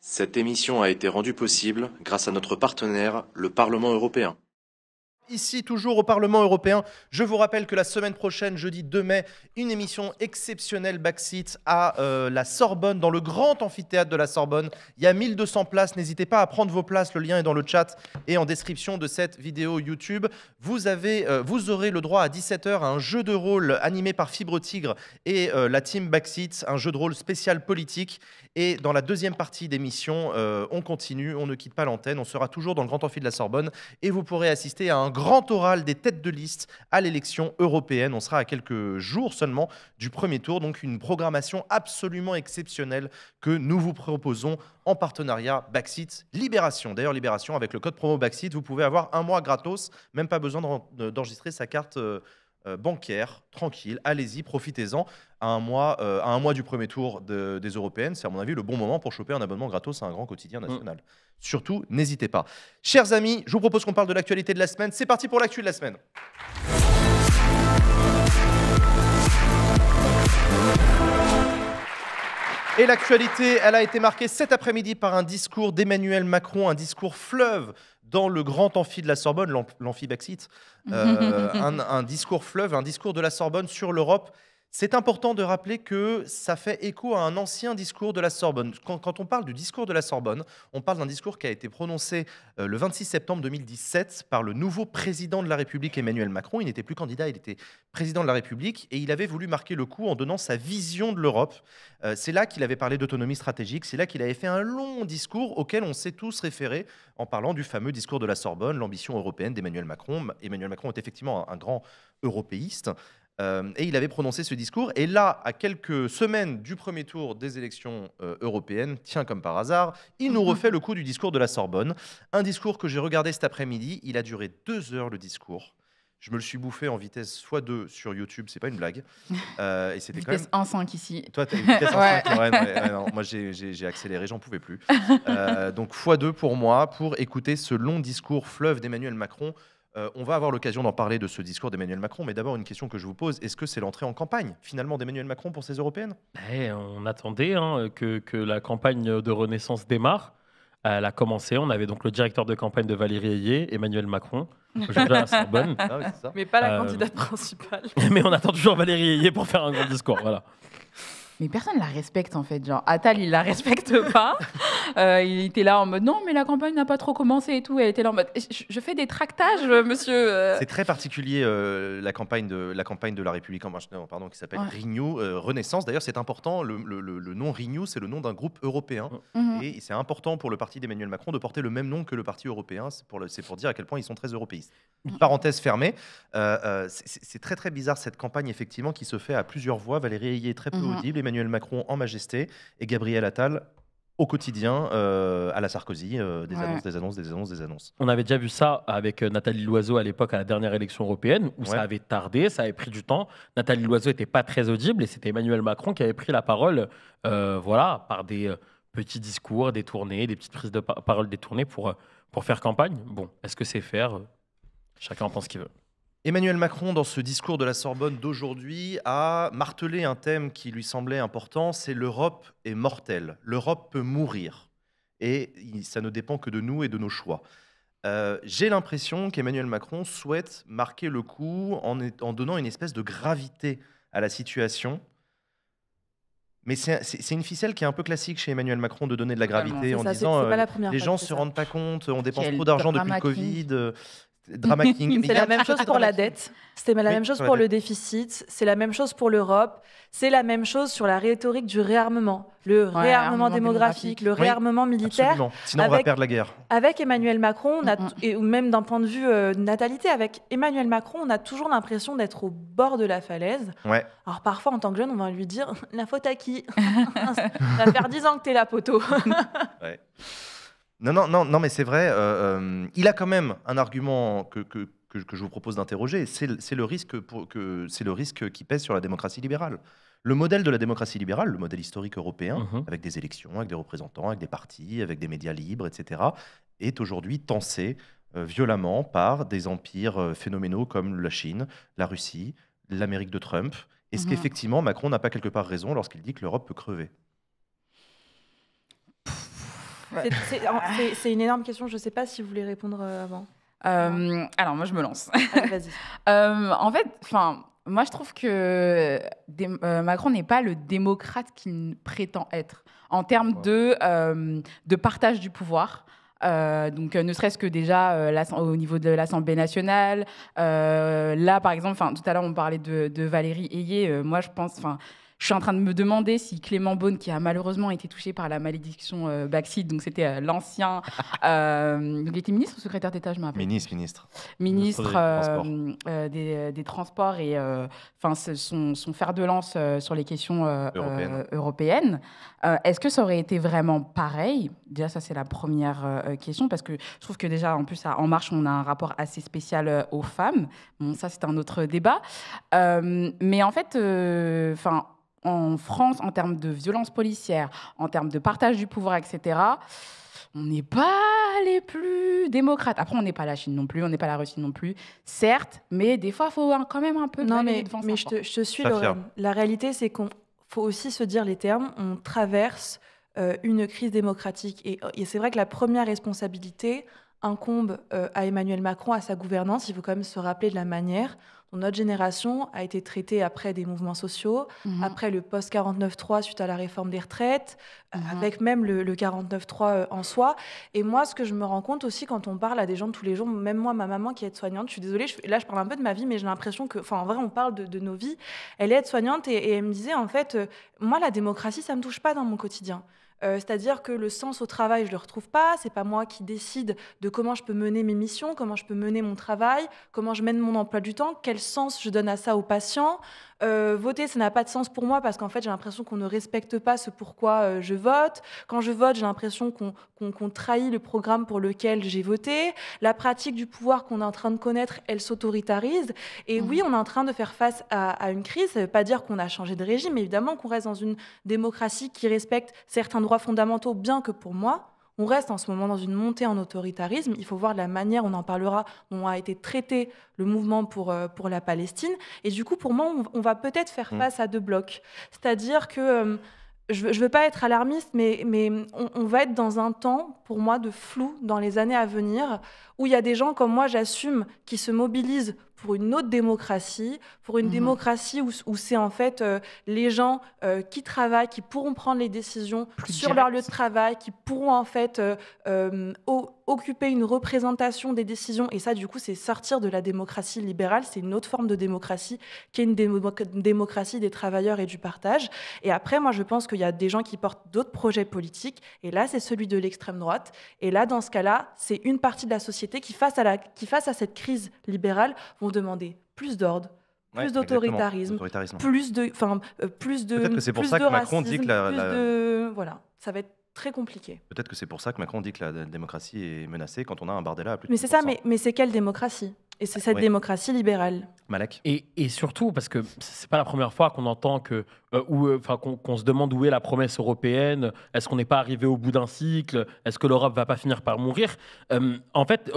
Cette émission a été rendue possible grâce à notre partenaire, le Parlement européen. Ici, toujours au Parlement européen, je vous rappelle que la semaine prochaine, jeudi 2 mai, une émission exceptionnelle Backseat à la Sorbonne, dans le grand amphithéâtre de la Sorbonne. Il y a 1200 places, n'hésitez pas à prendre vos places, le lien est dans le chat et en description de cette vidéo YouTube. Vous aurez le droit à 17h à un jeu de rôle animé par Fibre Tigre et la team Backseat, un jeu de rôle spécial politique. Et dans la deuxième partie d'émission, on continue, on ne quitte pas l'antenne, on sera toujours dans le grand amphi de la Sorbonne et vous pourrez assister à un grand oral des têtes de liste à l'élection européenne. On sera à quelques jours seulement du premier tour, donc une programmation absolument exceptionnelle que nous vous proposons en partenariat Backseat Libération. D'ailleurs, Libération, avec le code promo Backseat, vous pouvez avoir un mois gratos, même pas besoin d'enregistrer sa carte bancaire, tranquille, allez-y, profitez-en. À un mois du premier tour des européennes, c'est à mon avis le bon moment pour choper un abonnement gratos à un grand quotidien national. Surtout, n'hésitez pas. Chers amis, je vous propose qu'on parle de l'actualité de la semaine. C'est parti pour l'actu de la semaine. Et l'actualité, elle a été marquée cet après-midi par un discours d'Emmanuel Macron, un discours fleuve dans le grand amphi de la Sorbonne, l'amphi Backseat, un discours fleuve, un discours de la Sorbonne sur l'Europe. C'est important de rappeler que ça fait écho à un ancien discours de la Sorbonne. Quand on parle du discours de la Sorbonne, on parle d'un discours qui a été prononcé le 26 septembre 2017 par le nouveau président de la République, Emmanuel Macron. Il n'était plus candidat, il était président de la République et il avait voulu marquer le coup en donnant sa vision de l'Europe. C'est là qu'il avait parlé d'autonomie stratégique, c'est là qu'il avait fait un long discours auquel on s'est tous référés en parlant du fameux discours de la Sorbonne, l'ambition européenne d'Emmanuel Macron. Emmanuel Macron est effectivement un grand européiste. Et il avait prononcé ce discours. Et là, à quelques semaines du premier tour des élections européennes, tiens comme par hasard, il nous refait le coup du discours de la Sorbonne. Un discours que j'ai regardé cet après-midi. Il a duré 2 heures, le discours. Je me le suis bouffé en vitesse x2 sur YouTube, c'est pas une blague. Et c'était vitesse quand même... 1.5 ici. Toi, tu as une vitesse 1.5 ouais, non, moi, j'ai accéléré, j'en pouvais plus. Donc x2 pour moi, pour écouter ce long discours fleuve d'Emmanuel Macron. On va avoir l'occasion d'en parler de ce discours d'Emmanuel Macron, mais d'abord une question que je vous pose, est-ce que c'est l'entrée en campagne finalement d'Emmanuel Macron pour ces européennes ? On attendait que la campagne de Renaissance démarre. Elle a commencé, on avait donc le directeur de campagne de Valérie Ayé, Emmanuel Macron, aujourd'hui à la Sorbonne. Ah oui, c'est ça. Mais pas la candidate principale. Mais on attend toujours Valérie Ayé pour faire un grand discours, voilà. Mais personne la respecte en fait. Genre, Attal, il la respecte pas. Il était là en mode non, mais la campagne n'a pas trop commencé et tout. Elle était là en mode je fais des tractages, monsieur. C'est très particulier la campagne de la République en marche, pardon, qui s'appelle Renew, Renaissance. D'ailleurs, c'est important. Le nom Renew, c'est le nom d'un groupe européen. Et c'est important pour le parti d'Emmanuel Macron de porter le même nom que le parti européen. C'est pour dire à quel point ils sont très européistes. Parenthèse fermée. C'est très très bizarre cette campagne effectivement qui se fait à plusieurs voix. Valérie Ayé est très peu audible. Emmanuel Macron en majesté et Gabriel Attal au quotidien à la Sarkozy, des annonces. On avait déjà vu ça avec Nathalie Loiseau à l'époque à la dernière élection européenne où ça avait tardé, ça avait pris du temps. Nathalie Loiseau n'était pas très audible et c'était Emmanuel Macron qui avait pris la parole par des petits discours détournés, des petites prises de parole détournées pour faire campagne. Bon, est-ce que c'est faire Chacun en pense ce qu'il veut. Emmanuel Macron, dans ce discours de la Sorbonne d'aujourd'hui, a martelé un thème qui lui semblait important, c'est l'Europe est mortelle. L'Europe peut mourir. Et ça ne dépend que de nous et de nos choix. J'ai l'impression qu'Emmanuel Macron souhaite marquer le coup en donnant une espèce de gravité à la situation. Mais c'est une ficelle qui est un peu classique chez Emmanuel Macron de donner de la gravité en disant les gens ne se rendent pas compte, on dépense trop d'argent depuis le Covid. Drama King. C'est la même chose pour la dette, c'était la même chose pour le déficit, c'est la même chose pour l'Europe, c'est la même chose sur la rhétorique du réarmement, le réarmement démographique, le réarmement militaire. Absolument. Sinon, on va perdre la guerre. Avec Emmanuel Macron, ou même d'un point de vue natalité, avec Emmanuel Macron, on a toujours l'impression d'être au bord de la falaise. Ouais. Alors parfois, en tant que jeune, on va lui dire « la faute à qui ?» Ça va faire 10 ans que t'es là, poteau. Ouais. Non, mais c'est vrai. Il a quand même un argument que je vous propose d'interroger. C'est le risque qui pèse sur la démocratie libérale. Le modèle de la démocratie libérale, le modèle historique européen, avec des élections, avec des représentants, avec des partis, avec des médias libres, etc., est aujourd'hui tensé violemment par des empires phénoménaux comme la Chine, la Russie, l'Amérique de Trump. Est-ce qu'effectivement Macron n'a pas quelque part raison lorsqu'il dit que l'Europe peut crever ? C'est une énorme question. Je ne sais pas si vous voulez répondre avant. Alors, moi, je me lance. Allez, vas-y. En fait, moi, je trouve que Macron n'est pas le démocrate qu'il prétend être en termes de partage du pouvoir. Donc, ne serait-ce que déjà au niveau de l'Assemblée nationale. Là, par exemple, tout à l'heure, on parlait de Valérie Ayé. Moi, je suis en train de me demander si Clément Beaune, qui a malheureusement été touché par la malédiction Backseat, donc c'était l'ancien... donc il était ministre ou secrétaire d'État, je me rappelle. Ministre des Transports et son fer de lance sur les questions européennes. Est-ce que ça aurait été vraiment pareil? Déjà, ça, c'est la première question, parce que je trouve que déjà, en plus, à En Marche, on a un rapport assez spécial aux femmes. Bon, ça, c'est un autre débat. Mais en fait, en France, en termes de violence policière, en termes de partage du pouvoir, etc., on n'est pas les plus démocrates. Après, on n'est pas la Chine non plus, on n'est pas la Russie non plus, certes, mais des fois, il faut quand même un peu... Non, mais je te suis, Lorraine. La réalité, c'est qu'on faut aussi se dire les termes. On traverse une crise démocratique. Et c'est vrai que la première responsabilité incombe à Emmanuel Macron, à sa gouvernance. Il faut quand même se rappeler de la manière dont notre génération a été traitée après des mouvements sociaux, après le post-49.3 suite à la réforme des retraites, avec même le 49.3 en soi. Et moi, ce que je me rends compte aussi quand on parle à des gens de tous les jours, même moi, ma maman qui est aide-soignante, je suis désolée, là je parle un peu de ma vie, mais j'ai l'impression que, en vrai, on parle de nos vies. Elle est aide-soignante et elle me disait, en fait, moi, la démocratie, ça ne me touche pas dans mon quotidien. C'est-à-dire que le sens au travail, je ne le retrouve pas. Ce n'est pas moi qui décide de comment je peux mener mes missions, comment je peux mener mon travail, comment je mène mon emploi du temps, quel sens je donne à ça aux patients. Voter, ça n'a pas de sens pour moi parce qu'en fait, j'ai l'impression qu'on ne respecte pas ce pourquoi je vote. Quand je vote, j'ai l'impression qu'on trahit le programme pour lequel j'ai voté. La pratique du pouvoir qu'on est en train de connaître, elle s'autoritarise. Et oui, on est en train de faire face à une crise. Ça ne veut pas dire qu'on a changé de régime, mais évidemment qu'on reste dans une démocratie qui respecte certains droits fondamentaux, bien que pour moi, on reste en ce moment dans une montée en autoritarisme. Il faut voir la manière, on en parlera, dont a été traité le mouvement pour la Palestine. Et du coup, pour moi, on va peut-être faire face à deux blocs. C'est-à-dire que, je ne veux pas être alarmiste, mais on va être dans un temps, pour moi, de flou dans les années à venir, où il y a des gens comme moi, j'assume, qui se mobilisent pour une autre démocratie, pour une démocratie où c'est en fait les gens qui travaillent, qui pourront prendre les décisions sur leur lieu de travail, qui pourront en fait occuper une représentation des décisions. Et ça, du coup, c'est sortir de la démocratie libérale. C'est une autre forme de démocratie qui est une démocratie des travailleurs et du partage. Et après, moi, je pense qu'il y a des gens qui portent d'autres projets politiques. Et là, c'est celui de l'extrême droite. Et là, dans ce cas-là, c'est une partie de la société qui, face à cette crise libérale, vont demander plus d'ordre, plus d'autoritarisme, plus de Peut-être que c'est pour ça que Macron dit que voilà, ça va être très compliqué. Peut-être que c'est pour ça que Macron dit que la démocratie est menacée quand on a un Bardella à plus de 10%. Mais c'est ça, mais c'est quelle démocratie? Et c'est cette démocratie libérale. Malek. Et surtout, parce que c'est pas la première fois qu'on entend qu'on se demande où est la promesse européenne. Est-ce qu'on n'est pas arrivé au bout d'un cycle? Est-ce que l'Europe va pas finir par mourir? En fait,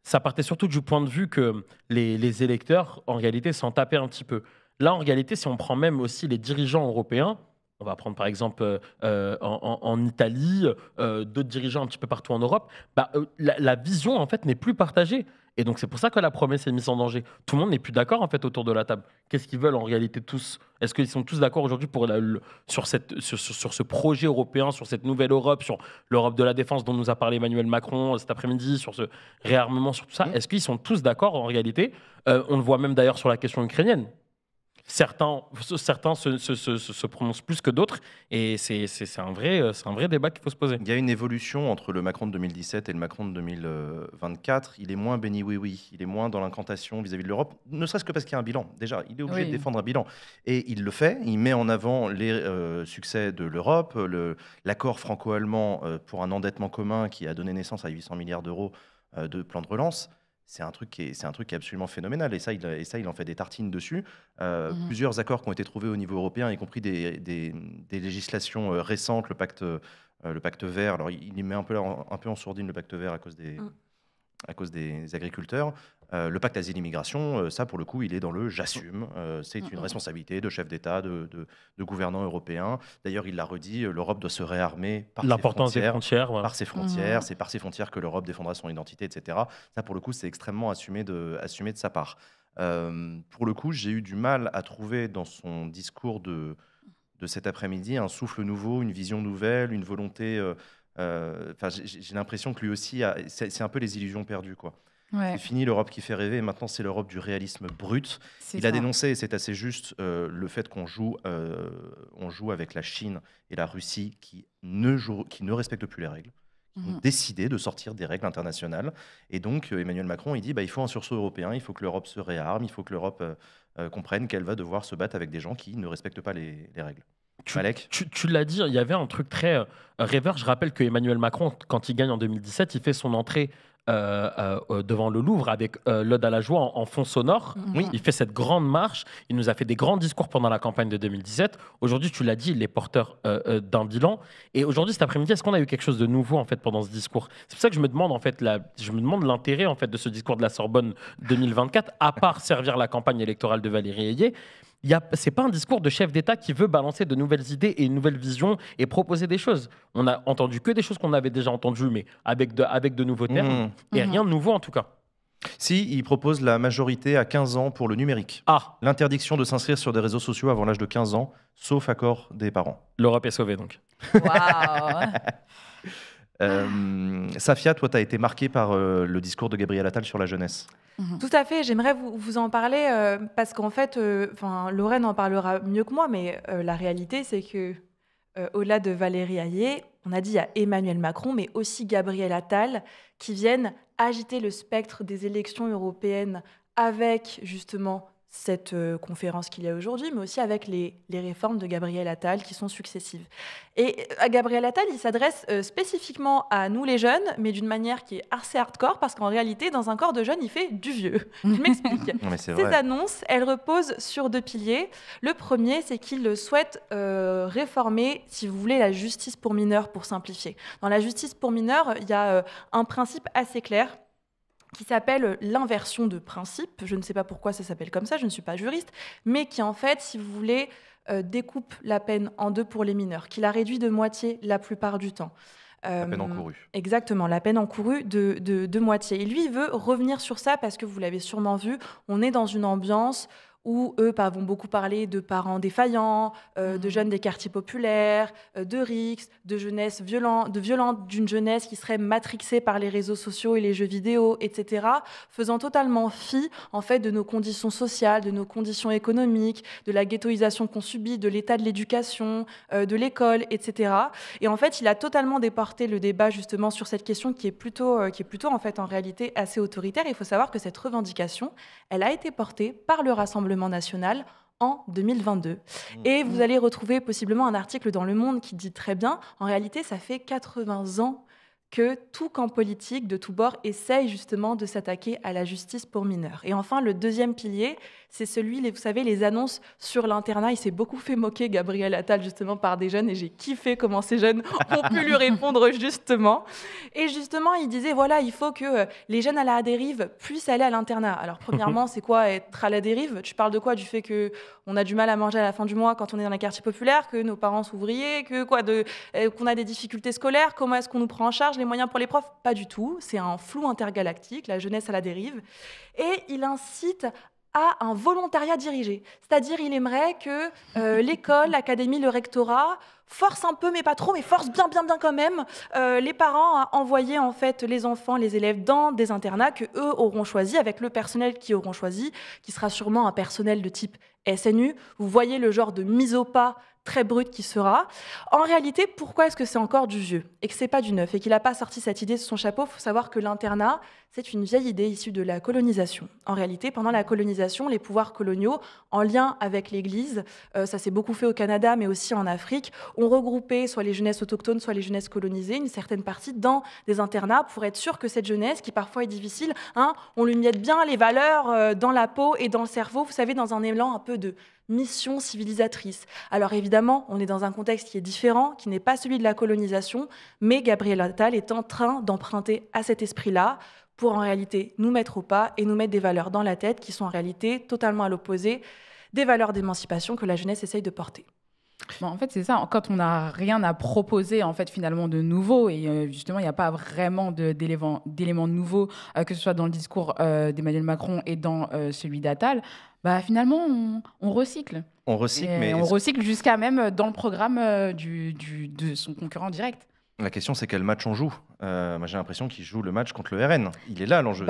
ça partait surtout du point de vue que les électeurs, en réalité, s'en tapaient un petit peu. Là, en réalité, si on prend même aussi les dirigeants européens, on va prendre par exemple en Italie, d'autres dirigeants un petit peu partout en Europe, la vision en fait n'est plus partagée. Et donc c'est pour ça que la promesse est mise en danger. Tout le monde n'est plus d'accord en fait autour de la table. Qu'est-ce qu'ils veulent en réalité tous? Est-ce qu'ils sont tous d'accord aujourd'hui sur ce projet européen, sur cette nouvelle Europe, sur l'Europe de la défense dont nous a parlé Emmanuel Macron cet après-midi, sur ce réarmement, sur tout ça? Est-ce qu'ils sont tous d'accord en réalité? On le voit même d'ailleurs sur la question ukrainienne. Certains se prononcent plus que d'autres, et c'est un vrai débat qu'il faut se poser. Il y a une évolution entre le Macron de 2017 et le Macron de 2024. Il est moins béni oui-oui, il est moins dans l'incantation vis-à-vis de l'Europe, ne serait-ce que parce qu'il y a un bilan. Déjà, il est obligé de défendre un bilan. Et il le fait, il met en avant les succès de l'Europe, l'accord franco-allemand pour un endettement commun qui a donné naissance à 800 milliards d'euros de plan de relance. C'est un truc qui est absolument phénoménal, et ça, il en fait des tartines dessus. Plusieurs accords qui ont été trouvés au niveau européen, y compris des législations récentes, le pacte vert. Alors, il met un peu en sourdine le pacte vert à cause des agriculteurs. Le pacte asile-immigration, ça pour le coup, il est dans le j'assume. C'est une responsabilité de chef d'État, de gouvernants européens. D'ailleurs, il l'a redit, l'Europe doit se réarmer par l'importance des frontières. Par ses frontières. C'est par ses frontières que l'Europe défendra son identité, etc. Ça, pour le coup, c'est extrêmement assumé de sa part. Pour le coup, j'ai eu du mal à trouver dans son discours de cet après-midi un souffle nouveau, une vision nouvelle, une volonté. J'ai l'impression que lui aussi, c'est un peu les illusions perdues, quoi. Ouais. C'est fini l'Europe qui fait rêver, maintenant c'est l'Europe du réalisme brut. Il a dénoncé, et c'est assez juste, le fait qu'on joue avec la Chine et la Russie qui ne respectent plus les règles, qui ont décidé de sortir des règles internationales. Et donc Emmanuel Macron, il dit il faut un sursaut européen, il faut que l'Europe se réarme, il faut que l'Europe comprenne qu'elle va devoir se battre avec des gens qui ne respectent pas les règles. Tu l'as dit, il y avait un truc très rêveur. Je rappelle que Emmanuel Macron, quand il gagne en 2017, il fait son entrée devant le Louvre avec l'Ode à la joie en fond sonore. Oui. Il fait cette grande marche. Il nous a fait des grands discours pendant la campagne de 2017. Aujourd'hui, tu l'as dit, il est porteur d'un bilan. Et aujourd'hui, cet après-midi, est-ce qu'on a eu quelque chose de nouveau en fait pendant ce discours? C'est pour ça que je me demande en fait, l'intérêt en fait de ce discours de la Sorbonne 2024, à part servir la campagne électorale de Valérie Ayé. C'est pas un discours de chef d'État qui veut balancer de nouvelles idées et une nouvelle vision et proposer des choses. On a entendu que des choses qu'on avait déjà entendues, mais avec de nouveaux termes, et rien de nouveau en tout cas. Si, il propose la majorité à 15 ans pour le numérique. L'interdiction de s'inscrire sur des réseaux sociaux avant l'âge de 15 ans, sauf accord des parents. L'Europe est sauvée donc. Waouh. Safia, toi, tu as été marquée par le discours de Gabriel Attal sur la jeunesse. Tout à fait, j'aimerais vous en parler parce qu'en fait, Lorraine en parlera mieux que moi, mais la réalité, c'est que au-delà de Valérie Ayé, on a dit il y a Emmanuel Macron, mais aussi Gabriel Attal, qui viennent agiter le spectre des élections européennes avec justement cette conférence qu'il y a aujourd'hui, mais aussi avec les réformes de Gabriel Attal qui sont successives. Et à Gabriel Attal, il s'adresse spécifiquement à nous les jeunes, mais d'une manière qui est assez hardcore, parce qu'en réalité, dans un corps de jeunes, il fait du vieux. Je m'explique. Ces annonces, elles reposent sur 2 piliers. Le premier, c'est qu'il souhaite réformer, si vous voulez, la justice pour mineurs, pour simplifier. Dans la justice pour mineurs, il y a un principe assez clair, qui s'appelle l'inversion de principe. Je ne sais pas pourquoi ça s'appelle comme ça, je ne suis pas juriste, mais qui en fait, si vous voulez, découpe la peine en 2 pour les mineurs, qui la réduit de moitié la plupart du temps. La peine encourue. Exactement, la peine encourue de moitié. Et lui, il veut revenir sur ça parce que vous l'avez sûrement vu, on est dans une ambiance où eux vont beaucoup parler de parents défaillants, de jeunes des quartiers populaires, de rixes, de jeunesse violente, d'une jeunesse qui serait matrixée par les réseaux sociaux et les jeux vidéo, etc., faisant totalement fi en fait de nos conditions sociales, de nos conditions économiques, de la ghettoisation qu'on subit, de l'état de l'éducation, de l'école, etc. Et en fait, il a totalement déporté le débat justement sur cette question qui est plutôt en fait en réalité assez autoritaire. Il faut savoir que cette revendication, elle a été portée par le Rassemblement national en 2022. Et vous allez retrouver possiblement un article dans Le Monde qui dit très bien, en réalité, ça fait 80 ans que tout camp politique de tous bords essaye justement de s'attaquer à la justice pour mineurs. Et enfin, le deuxième pilier, c'est celui, vous savez, les annonces sur l'internat. Il s'est beaucoup fait moquer, Gabriel Attal, justement, par des jeunes, et j'ai kiffé comment ces jeunes ont pu lui répondre, justement. Et justement, il disait, voilà, il faut que les jeunes à la dérive puissent aller à l'internat. Alors, premièrement, c'est quoi être à la dérive? Tu parles de quoi? Du fait qu'on a du mal à manger à la fin du mois quand on est dans les quartiers populaires, que nos parents sont ouvriers, qu'on a des difficultés scolaires, comment est-ce qu'on nous prend en charge, les moyens pour les profs? Pas du tout. C'est un flou intergalactique, la jeunesse à la dérive. Et il incite à un volontariat dirigé. C'est-à-dire, il aimerait que l'école, l'académie, le rectorat force un peu, mais pas trop, mais force bien quand même les parents à envoyer en fait les enfants, les élèves dans des internats que eux auront choisi, avec le personnel qu'ils auront choisi, qui sera sûrement un personnel de type SNU. Vous voyez le genre de mise au pas très brut qui sera. En réalité, pourquoi est-ce que c'est encore du vieux et que c'est pas du neuf et qu'il n'a pas sorti cette idée de son chapeau? Il faut savoir que l'internat, c'est une vieille idée issue de la colonisation. En réalité, pendant la colonisation, les pouvoirs coloniaux, en lien avec l'Église, ça s'est beaucoup fait au Canada, mais aussi en Afrique, ont regroupé soit les jeunesses autochtones, soit les jeunesses colonisées, une certaine partie dans des internats pour être sûr que cette jeunesse, qui parfois est difficile, on lui miette bien les valeurs dans la peau et dans le cerveau, vous savez, dans un élan un peu de mission civilisatrice. Alors évidemment, on est dans un contexte qui est différent, qui n'est pas celui de la colonisation, mais Gabriel Attal est en train d'emprunter à cet esprit-là pour en réalité nous mettre au pas et nous mettre des valeurs dans la tête qui sont en réalité totalement à l'opposé des valeurs d'émancipation que la jeunesse essaye de porter. Bon, en fait, c'est ça. Quand on n'a rien à proposer, en fait, finalement, de nouveau, et justement, il n'y a pas vraiment d'éléments nouveaux, que ce soit dans le discours d'Emmanuel Macron et dans celui d'Attal, finalement, on recycle. On recycle, mais... On recycle jusqu'à même dans le programme de son concurrent direct. La question, c'est quel match on joue. Moi, j'ai l'impression qu'il joue le match contre le RN. Il est là, l'enjeu.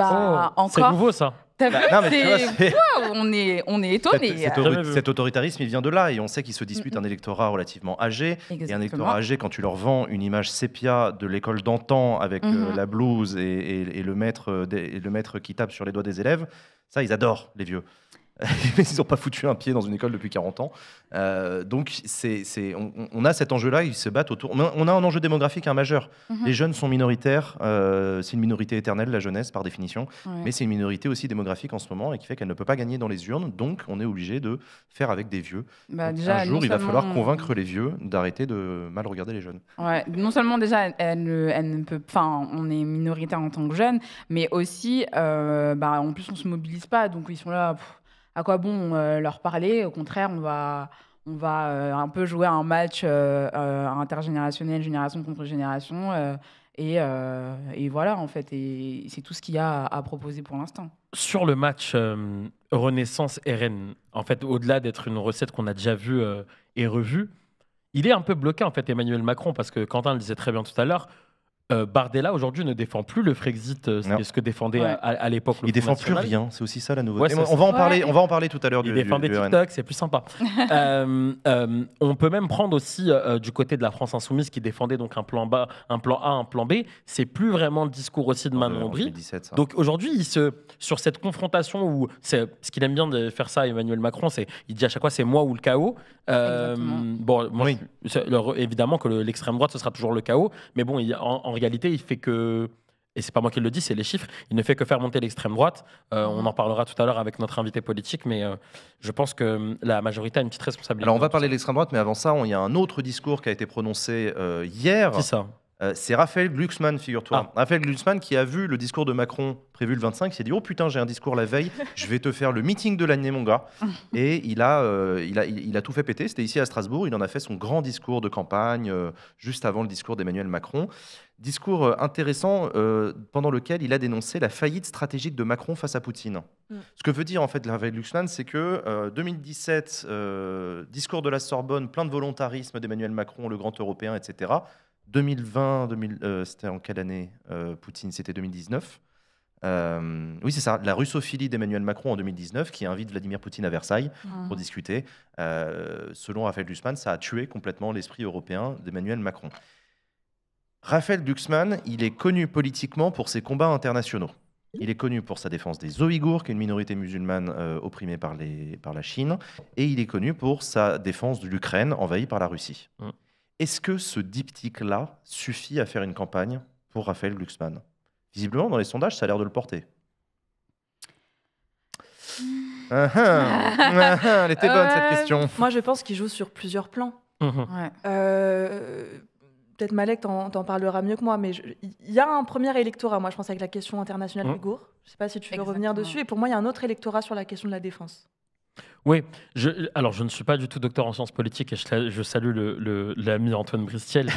C'est nouveau, ça. Non, mais tu vois, on est étonnés. Cet autoritarisme, il vient de là. Et on sait qu'ils se disputent un électorat relativement âgé. Exactement. Et un électorat âgé, quand tu leur vends une image sépia de l'école d'antan avec la blouse et le maître qui tape sur les doigts des élèves, ça, ils adorent, les vieux. Mais ils n'ont pas foutu un pied dans une école depuis 40 ans. Donc, on a cet enjeu-là, ils se battent autour. On a un enjeu démographique majeur. Les jeunes sont minoritaires. C'est une minorité éternelle, la jeunesse, par définition. Ouais. Mais c'est une minorité aussi démographique en ce moment et qui fait qu'elle ne peut pas gagner dans les urnes. Donc, on est obligé de faire avec des vieux. Déjà, un jour, il va falloir convaincre les vieux d'arrêter de mal regarder les jeunes. Ouais, non seulement, déjà, elle ne peut... Enfin, on est minoritaire en tant que jeunes, mais aussi, en plus, on ne se mobilise pas. Donc, ils sont là... À quoi bon leur parler? Au contraire, on va un peu jouer un match intergénérationnel, génération contre génération. Et voilà, en fait. Et c'est tout ce qu'il y a à proposer pour l'instant. Sur le match Renaissance-RN, en fait, au-delà d'être une recette qu'on a déjà vue et revue, il est un peu bloqué, en fait, Emmanuel Macron, parce que Quentin le disait très bien tout à l'heure, Bardella aujourd'hui ne défend plus le Frexit, c'est ce que défendait à l'époque le Il défend plus rien, c'est aussi ça la nouveauté. On va en parler tout à l'heure. Il défend des TikTok, c'est plus sympa. On peut même prendre aussi du côté de la France insoumise qui défendait donc un plan A, un plan B. C'est plus vraiment le discours aussi de Manon Aubry. Donc aujourd'hui, sur cette confrontation où ce qu'il aime bien de faire ça, Emmanuel Macron, il dit à chaque fois c'est moi ou le chaos. Évidemment que l'extrême droite ce sera toujours le chaos, mais bon, en réalité, il fait que, et c'est pas moi qui le dis, c'est les chiffres, il ne fait que faire monter l'extrême droite. On en parlera tout à l'heure avec notre invité politique, mais je pense que la majorité a une petite responsabilité. Alors on va parler de l'extrême droite, mais avant ça, il y a un autre discours qui a été prononcé hier. Qui ça? C'est Raphaël Glucksmann, figure-toi. Raphaël Glucksmann qui a vu le discours de Macron prévu le 25, il s'est dit « Oh putain, j'ai un discours la veille, je vais te faire le meeting de l'année, mon gars ». Et il a tout fait péter, c'était ici à Strasbourg, il en a fait son grand discours de campagne, juste avant le discours d'Emmanuel Macron. Discours intéressant pendant lequel il a dénoncé la faillite stratégique de Macron face à Poutine. Ce que veut dire en fait Raphaël Glucksmann, c'est que 2017, discours de la Sorbonne, plein de volontarisme d'Emmanuel Macron, le grand européen, etc. 2020, c'était en quelle année Poutine, c'était 2019. Oui, c'est ça, la russophilie d'Emmanuel Macron en 2019, qui invite Vladimir Poutine à Versailles pour discuter. Selon Raphaël Glucksmann, ça a tué complètement l'esprit européen d'Emmanuel Macron. Raphaël Glucksmann, il est connu politiquement pour ses combats internationaux. Il est connu pour sa défense des Ouïghours, qui est une minorité musulmane opprimée par la Chine, et il est connu pour sa défense de l'Ukraine envahie par la Russie. Est-ce que ce diptyque-là suffit à faire une campagne pour Raphaël Glucksmann? Visiblement, dans les sondages, ça a l'air de le porter. Elle était bonne, cette question. Moi, je pense qu'il joue sur plusieurs plans. Peut-être Malek t'en parlera mieux que moi, mais il y a un premier électorat, moi, je pense, avec la question internationale ouïghour. Je ne sais pas si tu veux revenir dessus. Et pour moi, il y a un autre électorat sur la question de la défense. Oui, alors je ne suis pas du tout docteur en sciences politiques et je salue l'ami Antoine Bristiel.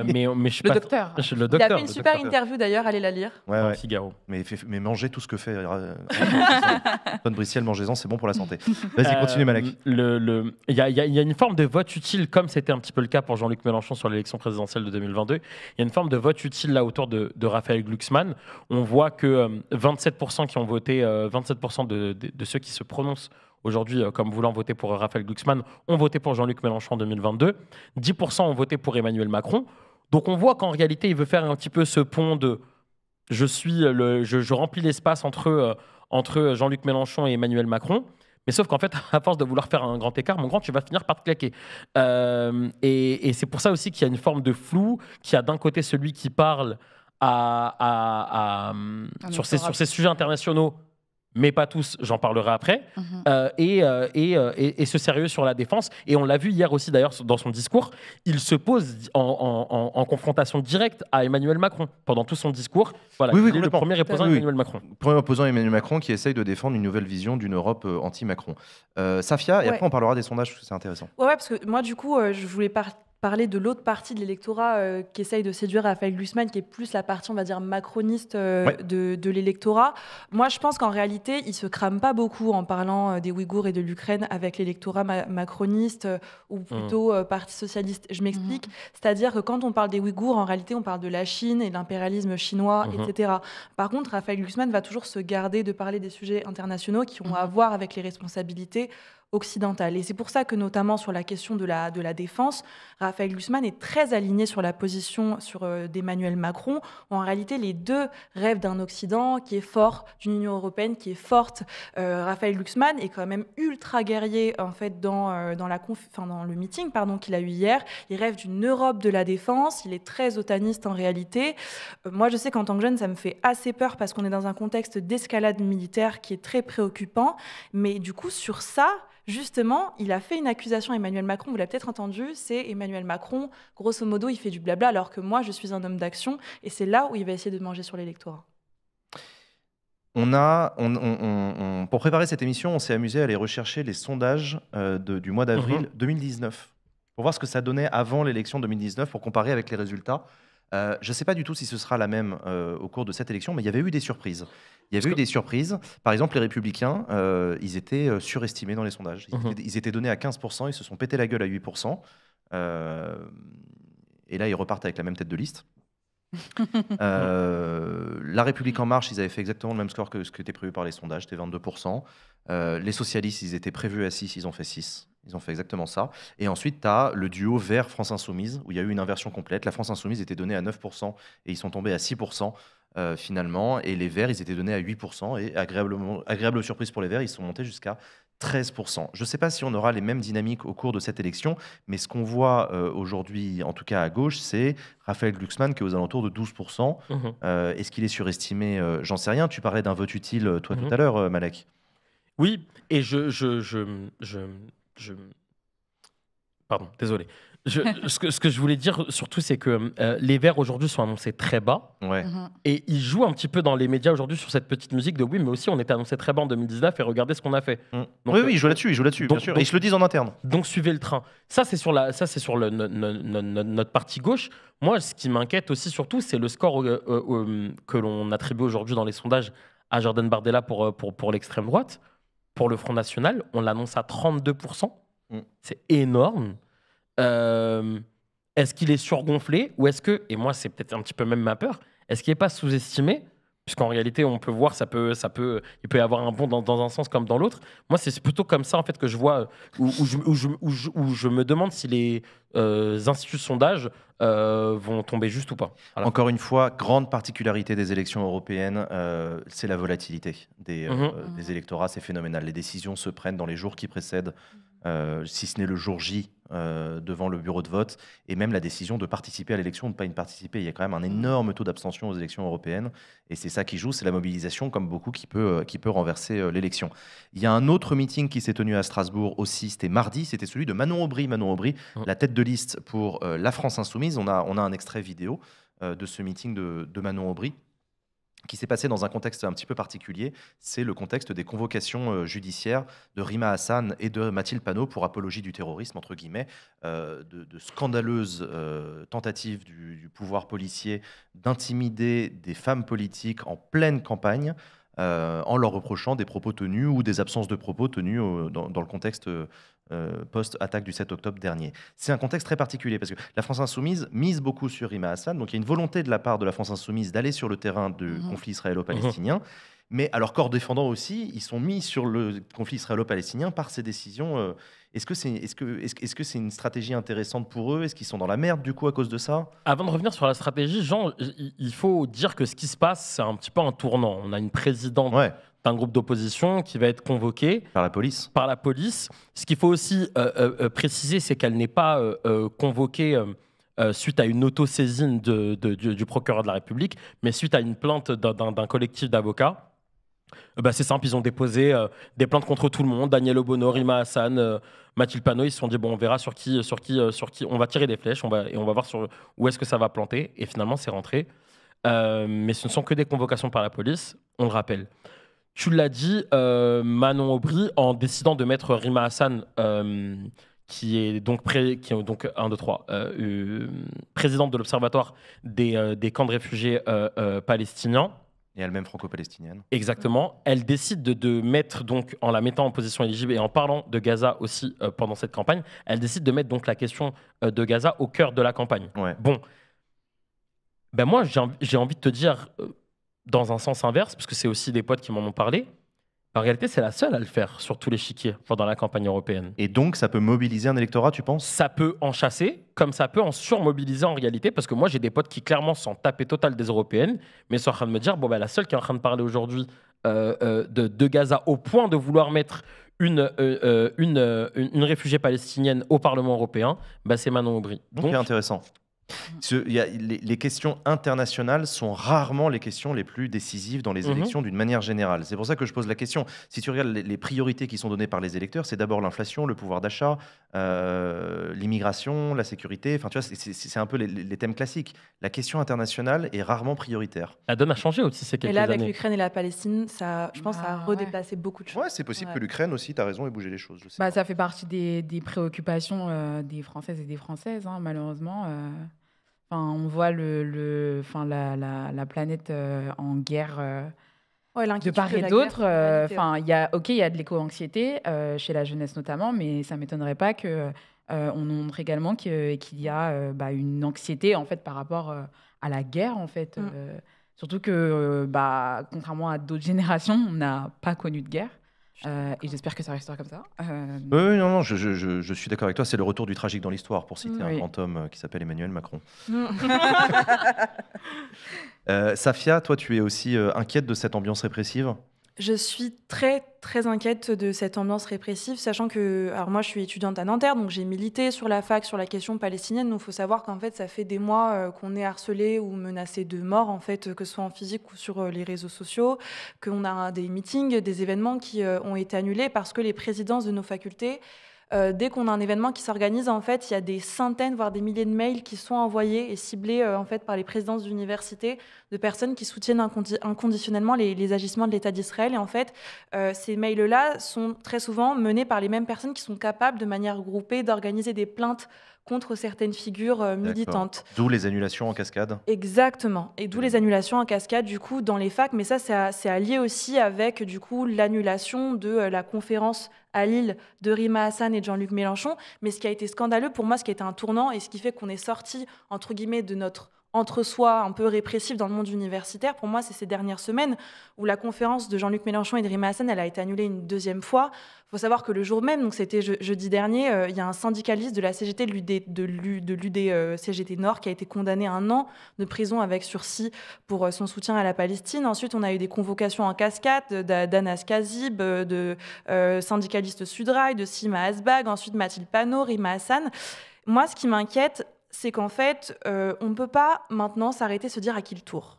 mais je suis le docteur. Le docteur. Il a fait une super interview d'ailleurs, allez la lire. Ouais. Figaro. Mais mangez tout ce que fait Antoine Bristiel, mangez-en, c'est bon pour la santé. Vas-y, continue Malek. Il y a une forme de vote utile, comme c'était un petit peu le cas pour Jean-Luc Mélenchon sur l'élection présidentielle de 2022. Il y a une forme de vote utile là autour de Raphaël Glucksmann. On voit que 27% qui ont voté, 27% de ceux qui se prononcent aujourd'hui, comme voulant voter pour Raphaël Glucksmann, ont voté pour Jean-Luc Mélenchon en 2022. 10% ont voté pour Emmanuel Macron. Donc on voit qu'en réalité, il veut faire un petit peu ce pont de je remplis l'espace entre Jean-Luc Mélenchon et Emmanuel Macron. Mais sauf qu'en fait, à force de vouloir faire un grand écart, mon grand, tu vas finir par te claquer. Et c'est pour ça aussi qu'il y a une forme de flou, qu'il y a d'un côté celui qui parle sur ces sujets internationaux, mais pas tous, j'en parlerai après, et ce sérieux sur la défense. Et on l'a vu hier aussi d'ailleurs dans son discours, il se pose en confrontation directe à Emmanuel Macron pendant tout son discours. Voilà, il est le premier opposant à Emmanuel Macron. Premier opposant à Emmanuel Macron qui essaye de défendre une nouvelle vision d'une Europe anti-Macron. Safia, et après on parlera des sondages parce que c'est intéressant. Ouais, parce que moi du coup, je voulais parler de l'autre partie de l'électorat qui essaye de séduire Raphaël Glucksmann, qui est plus la partie, on va dire, macroniste de l'électorat. Moi, je pense qu'en réalité, il se crame pas beaucoup en parlant des Ouïghours et de l'Ukraine avec l'électorat macroniste ou plutôt Parti socialiste. Je m'explique. C'est-à-dire que quand on parle des Ouïghours, en réalité, on parle de la Chine et de l'impérialisme chinois, etc. Par contre, Raphaël Glucksmann va toujours se garder de parler des sujets internationaux qui ont à voir avec les responsabilités occidentale. Et c'est pour ça que, notamment sur la question de la défense, Raphaël Glucksmann est très aligné sur la position d'Emmanuel Macron, où en réalité les deux rêvent d'un Occident qui est fort, d'une Union européenne qui est forte. Raphaël Glucksmann est quand même ultra guerrier en fait dans le meeting qu'il a eu hier. Il rêve d'une Europe de la défense, il est très otaniste en réalité. Moi je sais qu'en tant que jeune ça me fait assez peur parce qu'on est dans un contexte d'escalade militaire qui est très préoccupant, mais du coup sur ça, justement, il a fait une accusation à Emmanuel Macron, vous l'avez peut-être entendu, c'est Emmanuel Macron, grosso modo, il fait du blabla, alors que moi, je suis un homme d'action, et c'est là où il va essayer de manger sur l'électorat. Pour préparer cette émission, on s'est amusé à aller rechercher les sondages du mois d'avril 2019, pour voir ce que ça donnait avant l'élection 2019, pour comparer avec les résultats. Je ne sais pas du tout si ce sera la même au cours de cette élection, mais il y avait eu des surprises. Par exemple, les Républicains, ils étaient surestimés dans les sondages. Ils étaient donnés à 15%, ils se sont pété la gueule à 8%. Et là, ils repartent avec la même tête de liste. La République En Marche, ils avaient fait exactement le même score que ce qui était prévu par les sondages, c'était 22%. Les socialistes, ils étaient prévus à 6, ils ont fait 6. Ils ont fait exactement ça. Et ensuite, tu as le duo Vert France Insoumise, où il y a eu une inversion complète. La France Insoumise était donnée à 9% et ils sont tombés à 6% finalement. Et les Verts, ils étaient donnés à 8%. Et agréable surprise pour les Verts, ils sont montés jusqu'à 13%. Je ne sais pas si on aura les mêmes dynamiques au cours de cette élection, mais ce qu'on voit aujourd'hui, en tout cas à gauche, c'est Raphaël Glucksmann qui est aux alentours de 12%. Est-ce qu'il est surestimé? J'en sais rien. Tu parlais d'un vote utile, toi, tout à l'heure, Malek. Oui, et pardon, désolé. Ce que je voulais dire surtout, c'est que les Verts aujourd'hui sont annoncés très bas. Et ils jouent un petit peu dans les médias aujourd'hui sur cette petite musique de oui, mais aussi on était annoncé très bas en 2019 et regardez ce qu'on a fait. Donc, oui, ils jouent là-dessus, bien sûr. Et ils se le disent en interne. Donc suivez le train. Ça, c'est sur notre partie gauche. Moi, ce qui m'inquiète aussi surtout, c'est le score que l'on attribue aujourd'hui dans les sondages à Jordan Bardella pour l'extrême droite. Pour le Front National, on l'annonce à 32%. C'est énorme. Est-ce qu'il est surgonflé ou est-ce que, et moi c'est peut-être un petit peu même ma peur, est-ce qu'il n'est pas sous-estimé? Puisqu'en réalité, on peut voir, il peut y avoir un bond dans un sens comme dans l'autre. Moi, c'est plutôt comme ça en fait que je vois, où je me demande si les instituts de sondage vont tomber juste ou pas. Voilà. Encore une fois, grande particularité des élections européennes, c'est la volatilité des électorats, c'est phénoménal. Les décisions se prennent dans les jours qui précèdent, si ce n'est le jour J, devant le bureau de vote, et même la décision de participer à l'élection ou de ne pas y participer. Il y a quand même un énorme taux d'abstention aux élections européennes, et c'est ça qui joue, c'est la mobilisation, comme beaucoup, qui peut renverser l'élection. Il y a un autre meeting qui s'est tenu à Strasbourg aussi, c'était mardi, c'était celui de Manon Aubry. Manon Aubry, la tête de liste pour la France Insoumise. On a un extrait vidéo de ce meeting de Manon Aubry, qui s'est passé dans un contexte un petit peu particulier. C'est le contexte des convocations judiciaires de Rima Hassan et de Mathilde Panot pour apologie du terrorisme, entre guillemets, de scandaleuses tentatives du pouvoir policier d'intimider des femmes politiques en pleine campagne, en leur reprochant des propos tenus ou des absences de propos tenus dans le contexte post-attaque du 7 octobre dernier. C'est un contexte très particulier parce que la France Insoumise mise beaucoup sur Rima Hassan, donc il y a une volonté de la part de la France Insoumise d'aller sur le terrain du conflit israélo-palestinien, mais à leur corps défendant aussi, ils sont mis sur le conflit israélo-palestinien par ces décisions. Est-ce que c'est une stratégie intéressante pour eux? Est-ce qu'ils sont dans la merde du coup à cause de ça? Avant de revenir sur la stratégie, Jean, il faut dire que ce qui se passe, c'est un petit peu un tournant. On a une présidente d'un groupe d'opposition qui va être convoquée par la police. Ce qu'il faut aussi préciser, c'est qu'elle n'est pas convoquée suite à une autosaisine du procureur de la République, mais suite à une plainte d'un collectif d'avocats. C'est simple, ils ont déposé des plaintes contre tout le monde. Daniel Obono, Rima Hassan, Mathilde Panot, ils se sont dit bon, on verra sur qui on va tirer des flèches, on va voir où est-ce que ça va planter. Et finalement, c'est rentré. Mais ce ne sont que des convocations par la police, on le rappelle. Tu l'as dit, Manon Aubry, en décidant de mettre Rima Hassan, qui est donc présidente de l'Observatoire des camps de réfugiés palestiniens. Et elle-même franco-palestinienne. Exactement. Elle décide de mettre, donc, en la mettant en position éligible et en parlant de Gaza aussi pendant cette campagne, elle décide de mettre donc la question de Gaza au cœur de la campagne. Ouais. Bon, moi, j'ai envie de te dire, dans un sens inverse, parce que c'est aussi des potes qui m'en ont parlé, en réalité, c'est la seule à le faire sur tous les chiquiers pendant la campagne européenne. Et donc, ça peut mobiliser un électorat, tu penses ? Ça peut en chasser, comme ça peut en surmobiliser en réalité, parce que moi, j'ai des potes qui clairement s'en tapaient total des européennes, mais sont en train de me dire, la seule qui est en train de parler aujourd'hui de Gaza au point de vouloir mettre une réfugiée palestinienne au Parlement européen, c'est Manon Aubry. Donc, c'est intéressant. Les questions internationales sont rarement les questions les plus décisives dans les élections d'une manière générale. C'est pour ça que je pose la question. Si tu regardes les priorités qui sont données par les électeurs, c'est d'abord l'inflation, le pouvoir d'achat, l'immigration, la sécurité. Enfin, tu vois, c'est un peu les thèmes classiques. La question internationale est rarement prioritaire. La donne a changé aussi ces quelques années. Et là, avec l'Ukraine et la Palestine, je pense que ça a redéplacé beaucoup de choses. Ouais, c'est possible que l'Ukraine aussi, tu as raison, ait bougé les choses. Je sais ça fait partie des préoccupations des Françaises et des Françaises, malheureusement. On voit la planète en guerre de part et d'autre. Il y a de l'éco-anxiété chez la jeunesse notamment, mais ça ne m'étonnerait pas qu'on montre également qu'il y a une anxiété en fait, par rapport à la guerre. En fait. Surtout que, contrairement à d'autres générations, on n'a pas connu de guerre. Et j'espère que ça restera comme ça. Oui, non, je suis d'accord avec toi. C'est le retour du tragique dans l'histoire, pour citer un grand homme qui s'appelle Emmanuel Macron. Safia, toi, tu es aussi inquiète de cette ambiance répressive ? Je suis très, très inquiète de cette ambiance répressive, sachant que... Alors moi, je suis étudiante à Nanterre, donc j'ai milité sur la fac sur la question palestinienne. Donc il faut savoir qu'en fait, ça fait des mois qu'on est harcelé ou menacé de mort, en fait, que ce soit en physique ou sur les réseaux sociaux, qu'on a des meetings, des événements qui ont été annulés parce que les présidences de nos facultés... dès qu'on a un événement qui s'organise, en fait, il y a des centaines, voire des milliers de mails qui sont envoyés et ciblés en fait, par les présidences d'universités de personnes qui soutiennent inconditionnellement les agissements de l'État d'Israël. Et en fait, ces mails-là sont très souvent menés par les mêmes personnes qui sont capables, de manière groupée, d'organiser des plaintes contre certaines figures militantes. D'où les annulations en cascade. Exactement. Et d'où les annulations en cascade, du coup, dans les facs. Mais ça, c'est allié aussi avec, du coup, l'annulation de la conférence à Lille de Rima Hassan et de Jean-Luc Mélenchon. Mais ce qui a été scandaleux, pour moi, ce qui a été un tournant et ce qui fait qu'on est sorti, entre guillemets, de notre entre-soi un peu répressif dans le monde universitaire, pour moi, c'est ces dernières semaines où la conférence de Jean-Luc Mélenchon et de Rima Hassan, elle a été annulée une deuxième fois. Il faut savoir que le jour même, donc c'était jeudi dernier, il y a un syndicaliste de la CGT, de l'UD-CGT Nord, qui a été condamné à 1 an de prison avec sursis pour son soutien à la Palestine. Ensuite, on a eu des convocations en cascade d'Anas Kazib, de syndicalistes Sudrail, de Sima Asbag, ensuite Mathilde Panot, Rima Hassan. Moi, ce qui m'inquiète, c'est qu'en fait, on ne peut pas maintenant s'arrêter, se dire à qui le tour.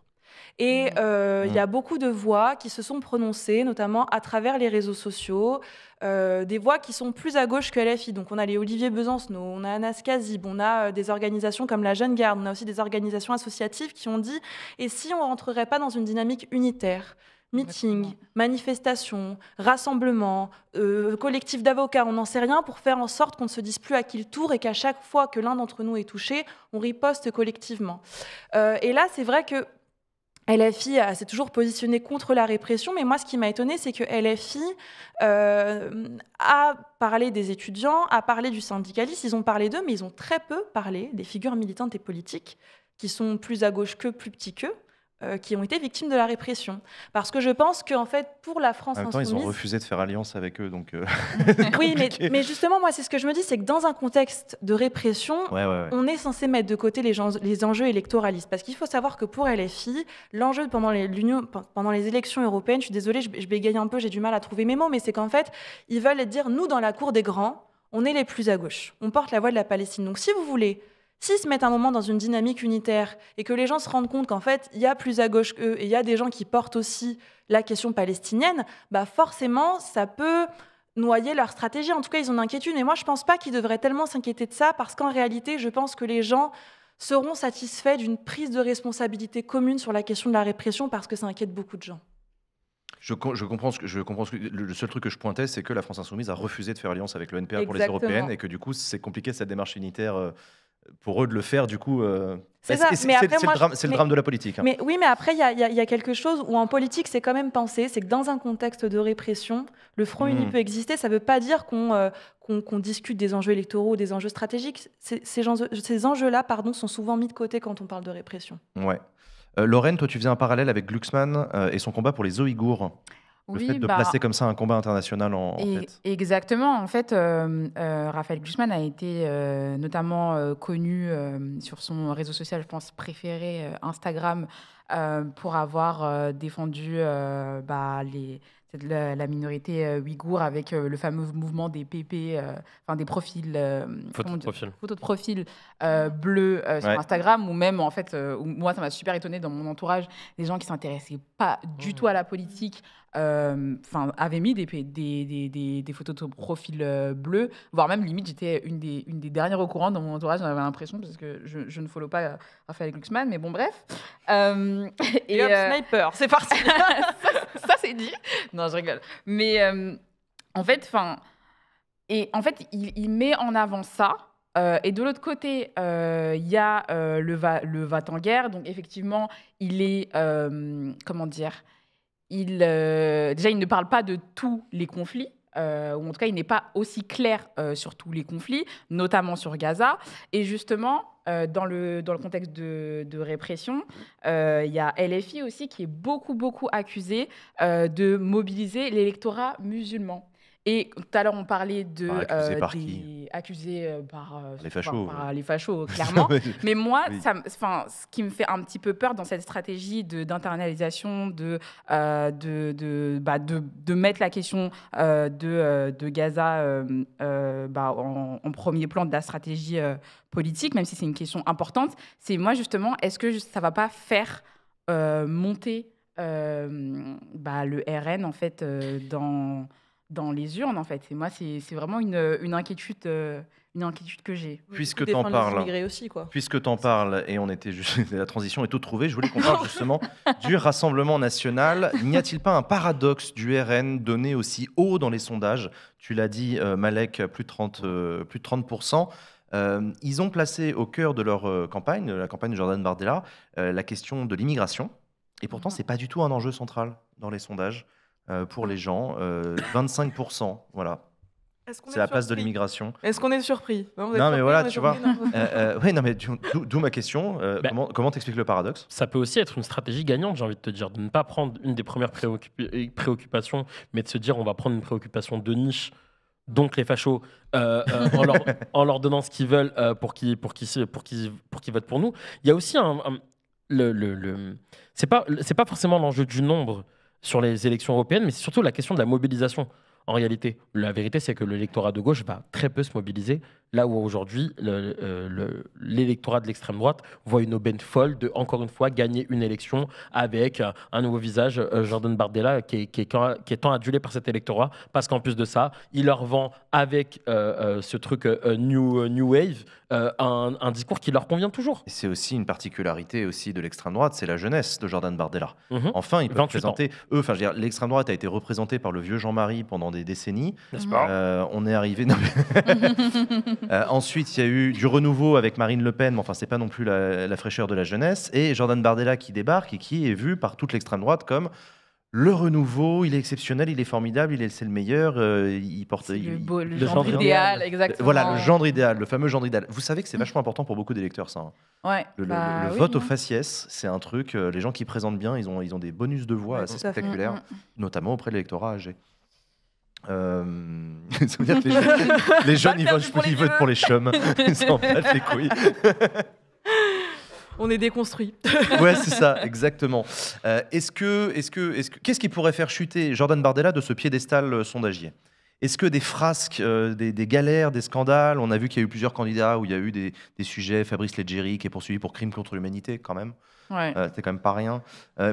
Et il y a beaucoup de voix qui se sont prononcées, notamment à travers les réseaux sociaux, des voix qui sont plus à gauche que LFI. Donc on a les Olivier Besancenot, on a Anas Kazib, on a des organisations comme la Jeune Garde, on a aussi des organisations associatives qui ont dit « Et si on ne rentrerait pas dans une dynamique unitaire ?» Meeting, manifestation, rassemblement, collectif d'avocats, on n'en sait rien pour faire en sorte qu'on ne se dise plus à qui le tour et qu'à chaque fois que l'un d'entre nous est touché, on riposte collectivement. Et là, c'est vrai que LFI s'est toujours positionné contre la répression, mais moi, ce qui m'a étonnée, c'est que LFI a parlé des étudiants, a parlé du syndicalisme, ils ont parlé d'eux, mais ils ont très peu parlé des figures militantes et politiques qui sont plus à gauche qu'eux, plus petits qu'eux, qui ont été victimes de la répression. Parce que je pense qu'en fait, pour la France insoumise... En même temps, ils ont refusé de faire alliance avec eux, donc... Oui, mais justement, moi, c'est ce que je me dis, c'est que dans un contexte de répression, on est censé mettre de côté les enjeux électoralistes. Parce qu'il faut savoir que pour LFI, l'enjeu pendant les élections européennes, je suis désolée, je bégaye un peu, j'ai du mal à trouver mes mots, mais c'est qu'en fait, ils veulent dire, nous, dans la cour des grands, on est les plus à gauche. On porte la voix de la Palestine. Donc si vous voulez S'ils se mettent un moment dans une dynamique unitaire et que les gens se rendent compte qu'en fait, il y a plus à gauche qu'eux et il y a des gens qui portent aussi la question palestinienne, forcément, ça peut noyer leur stratégie. En tout cas, ils ont une inquiétude. Et moi, je ne pense pas qu'ils devraient tellement s'inquiéter de ça parce qu'en réalité, je pense que les gens seront satisfaits d'une prise de responsabilité commune sur la question de la répression parce que ça inquiète beaucoup de gens. Je comprends le seul truc que je pointais, c'est que la France Insoumise a refusé de faire alliance avec le NPA pour les européennes et que du coup, c'est compliqué cette démarche unitaire pour eux de le faire. Du coup, c'est le drame de la politique. Hein. Mais après, il y a quelque chose où en politique, c'est quand même pensé, c'est que dans un contexte de répression, le front uni peut exister. Ça ne veut pas dire qu'on discute des enjeux électoraux ou des enjeux stratégiques. Ces enjeux-là, sont souvent mis de côté quand on parle de répression. Ouais. Lorraine, toi, tu faisais un parallèle avec Glucksmann et son combat pour les Ouïghours. Le fait de placer comme ça un combat international en tête. Exactement. En fait, Raphaël Glucksmann a été notamment connu sur son réseau social, je pense, préféré, Instagram, pour avoir défendu la minorité ouïghour avec le fameux mouvement des PP, des profils, photos de profil bleus sur Instagram, ou même en fait, moi ça m'a super étonnée dans mon entourage, des gens qui s'intéressaient pas du tout à la politique, avaient mis des photos de profil bleus, voire même limite j'étais une des dernières au courant dans mon entourage, j'avais l'impression, parce que je ne follow pas Raphaël Glucksmann, mais bon bref. Et hop, sniper, c'est parti. ça c'est dit. Non, je rigole. Mais en fait, il met en avant ça. Et de l'autre côté, il y a le va-t-en-guerre. Donc effectivement, il est comment dire, déjà il ne parle pas de tous les conflits. Ou en tout cas, il n'est pas aussi clair sur tous les conflits, notamment sur Gaza. Et justement, dans le contexte de répression, il y a LFI aussi qui est beaucoup accusé de mobiliser l'électorat musulman. Et tout à l'heure, on parlait de... accusé par les fachos. Par les fachos, clairement. Mais moi, ce qui me fait un petit peu peur dans cette stratégie d'internalisation, de mettre la question de Gaza en premier plan de la stratégie politique, même si c'est une question importante, c'est moi, justement, est-ce que ça ne va pas faire monter le RN, en fait, dans les urnes, en fait. Et moi, c'est vraiment une inquiétude que j'ai. Puisque tu en parles, et on était juste, la transition est toute trouvée, je voulais qu'on parle justement du Rassemblement national. N'y a-t-il pas un paradoxe du RN donné aussi haut dans les sondages? Tu l'as dit, Malek, plus de 30%. Ils ont placé au cœur de leur campagne, la campagne de Jordan Bardella, la question de l'immigration. Et pourtant, ce n'est pas du tout un enjeu central dans les sondages. Pour les gens, 25%, voilà. C'est la place de l'immigration. Est-ce qu'on est surpris? Non, mais voilà, tu vois. D'où ma question. Comment t'expliques le paradoxe? Ça peut aussi être une stratégie gagnante, j'ai envie de te dire, de ne pas prendre une des premières préoccupations, mais de se dire on va prendre une préoccupation de niche, donc les fachos, en leur donnant ce qu'ils veulent pour qu'ils votent pour nous. Il y a aussi c'est pas forcément l'enjeu du nombre sur les élections européennes, mais c'est surtout la question de la mobilisation. En réalité, la vérité, c'est que l'électorat de gauche va très peu se mobiliser, là où aujourd'hui, l'électorat de l'extrême droite voit une aubaine folle de, encore une fois, gagner une élection avec un nouveau visage, Jordan Bardella, qui est tant adulé par cet électorat, parce qu'en plus de ça, il leur vend avec ce truc New Wave, un discours qui leur convient toujours. Et c'est aussi une particularité aussi de l'extrême droite, c'est la jeunesse de Jordan Bardella. Enfin, ils peuvent présenter... l'extrême droite a été représentée par le vieux Jean-Marie pendant des décennies. N'est-ce pas? On est arrivé... ensuite, il y a eu du renouveau avec Marine Le Pen, mais enfin, c'est pas non plus la fraîcheur de la jeunesse. Et Jordan Bardella qui débarque et qui est vu par toute l'extrême droite comme le renouveau, il est exceptionnel, il est formidable, c'est le meilleur. Il porte le gendre idéal, exactement. Voilà, le gendre idéal, le fameux gendre idéal. Vous savez que c'est vachement important pour beaucoup d'électeurs, ça. Hein. Ouais, le vote au faciès, c'est un truc. Les gens qui présentent bien, ils ont des bonus de voix assez spectaculaires, notamment auprès de l'électorat âgé. Ça veut dire que les jeunes, ils votent pour les chums. Ils s'en battent les couilles. On est déconstruits. Ouais, c'est ça, exactement. Qu'est-ce qui pourrait faire chuter Jordan Bardella de ce piédestal sondagier? Est-ce que des frasques, des galères, des scandales, on a vu qu'il y a eu plusieurs candidats où il y a eu des sujets, Fabrice Leggeri qui est poursuivi pour crime contre l'humanité quand même. Ouais. C'était quand même pas rien.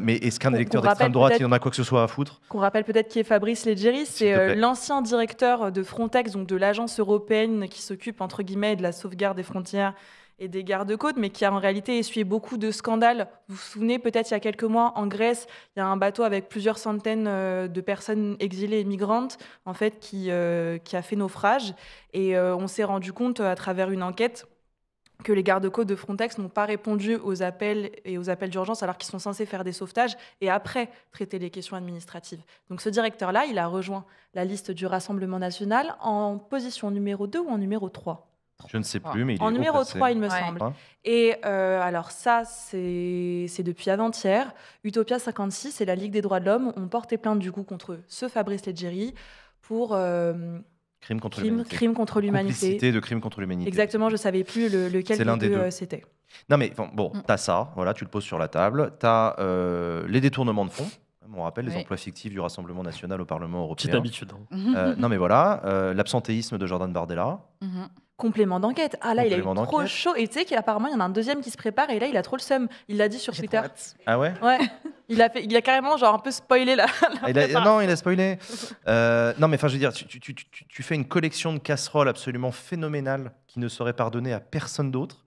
Mais est-ce qu'un électeur d'extrême droite, il en a quoi que ce soit à foutre? Qu'on rappelle peut-être qui est Fabrice Leggeri, c'est l'ancien directeur de Frontex, donc de l'agence européenne qui s'occupe entre guillemets de la sauvegarde des frontières et des gardes-côtes, mais qui a en réalité essuyé beaucoup de scandales. Vous vous souvenez, peut-être il y a quelques mois, en Grèce, il y a un bateau avec plusieurs centaines de personnes exilées et migrantes, en fait, qui a fait naufrage. Et on s'est rendu compte, à travers une enquête, que les gardes-côtes de Frontex n'ont pas répondu aux appels et aux appels d'urgence alors qu'ils sont censés faire des sauvetages et après traiter les questions administratives. Donc ce directeur-là, il a rejoint la liste du Rassemblement national en position numéro 2 ou en numéro 3 ? Je ne sais plus, mais il est en numéro placé. 3, il me semble. Et alors ça, c'est depuis avant-hier. Utopia 56 et la Ligue des droits de l'homme ont porté plainte du coup contre ce Fabrice Leggeri pour... Crime contre l'humanité. Complicité de crime contre l'humanité. Exactement, je ne savais plus lequel des deux c'était. Non mais bon, t'as ça, voilà, tu le poses sur la table. T'as les détournements de fonds. On rappelle les emplois fictifs du Rassemblement national au Parlement européen. Petite habitude. Non mais voilà, l'absentéisme de Jordan Bardella. Complément d'enquête. Ah là, il a eu trop chaud. Et tu sais qu'apparemment, il y en a un deuxième qui se prépare et là, il a trop le seum. Il l'a dit sur Twitter. Ah ouais? Ouais. Il a carrément genre un peu spoilé la non, il a spoilé. Non, mais enfin, je veux dire, tu fais une collection de casseroles absolument phénoménale qui ne serait pardonnée à personne d'autre.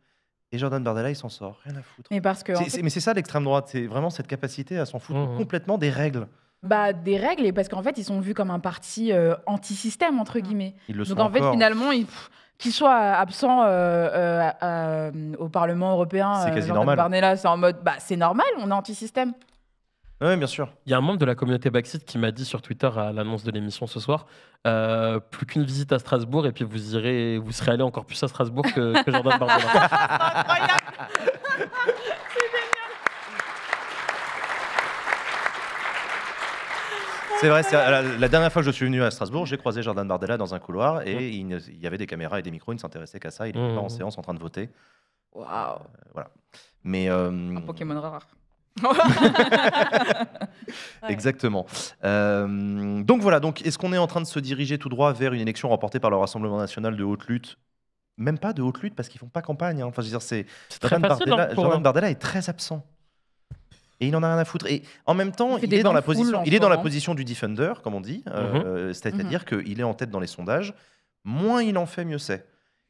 Et Jordan Bardella, il s'en sort. Rien à foutre. Mais parce que mais c'est ça l'extrême droite. C'est vraiment cette capacité à s'en foutre complètement des règles. Bah, des règles, et parce qu'en fait, ils sont vus comme un parti anti-système, entre guillemets. Ils le sont Donc en fait, finalement, qu'ils soient absents au Parlement européen, c'est quasi normal. Bardella, c'est en mode, c'est normal, on est anti-système. Oui, bien sûr. Il y a un membre de la communauté Backseat qui m'a dit sur Twitter à l'annonce de l'émission ce soir, plus qu'une visite à Strasbourg et puis vous serez allé encore plus à Strasbourg que Jordan Bardella. Incroyable. C'est vrai, la dernière fois que je suis venu à Strasbourg, j'ai croisé Jordan Bardella dans un couloir et il y avait des caméras et des micros, il ne s'intéressait qu'à ça, il n'était pas en séance en train de voter. Waouh. Voilà. Mais, un Pokémon rare. Exactement. Donc voilà, est-ce qu'on est en train de se diriger tout droit vers une élection remportée par le Rassemblement national de haute lutte? Même pas de haute lutte parce qu'ils font pas campagne. Enfin, je veux dire, c'est très facile. Jordan Bardella est très absent. Et il en a rien à foutre. Et en même temps, il est dans la position du defender, comme on dit. C'est-à-dire qu'il est en tête dans les sondages. Moins il en fait, mieux c'est.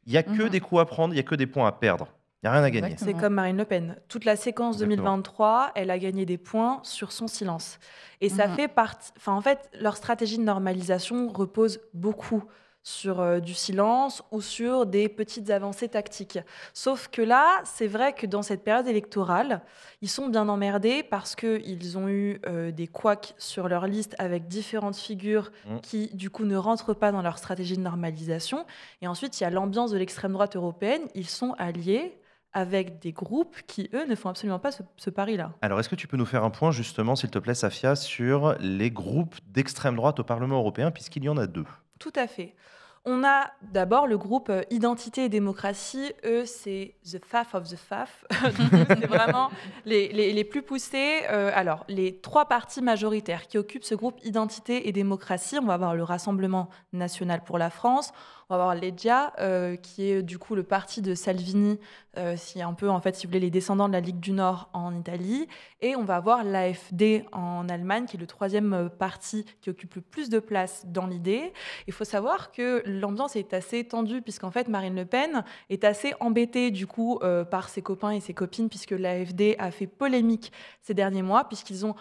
Il n'y a que des coups à prendre, il n'y a que des points à perdre. Il n'y a rien à gagner. C'est comme Marine Le Pen. Toute la séquence 2023, elle a gagné des points sur son silence. Et ça fait partie... Enfin, en fait, leur stratégie de normalisation repose beaucoup sur du silence ou sur des petites avancées tactiques. Sauf que là, c'est vrai que dans cette période électorale, ils sont bien emmerdés parce qu'ils ont eu des couacs sur leur liste avec différentes figures qui, du coup, ne rentrent pas dans leur stratégie de normalisation. Et ensuite, il y a l'ambiance de l'extrême droite européenne. Ils sont alliés avec des groupes qui, eux, ne font absolument pas ce pari-là. Alors, est-ce que tu peux nous faire un point, justement, s'il te plaît, Safia, sur les groupes d'extrême droite au Parlement européen, puisqu'il y en a 2? Tout à fait. On a d'abord le groupe Identité et Démocratie. Eux, c'est the faf of the faf. C'est vraiment les plus poussés. Alors, les 3 partis majoritaires qui occupent ce groupe Identité et Démocratie, on va avoir le Rassemblement national pour la France, on va avoir l'Egia, qui est du coup le parti de Salvini, si un peu, en fait, si vous voulez, les descendants de la Ligue du Nord en Italie. Et on va avoir l'AfD en Allemagne, qui est le 3e parti qui occupe le plus de place dans l'idée. Il faut savoir que l'ambiance est assez tendue, puisqu'en fait, Marine Le Pen est assez embêtée, du coup, par ses copains et ses copines, puisque l'AfD a fait polémique ces derniers mois, puisqu'ils ont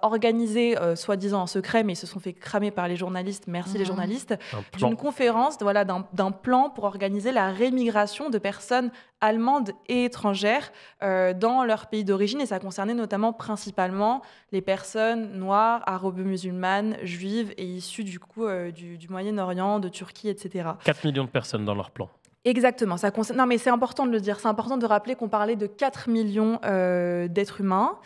organisé, soi-disant en secret, mais ils se sont fait cramer par les journalistes, merci les journalistes, d'une conférence, d'un plan pour organiser la rémigration de personnes allemandes et étrangères dans leur pays d'origine. Et ça concernait notamment principalement les personnes noires, arabo-musulmanes, juives et issues du coup du Moyen-Orient, de Turquie, etc. 4 millions de personnes dans leur plan. Exactement. Non, mais c'est important de le dire. C'est important de rappeler qu'on parlait de 4 millions d'êtres humains.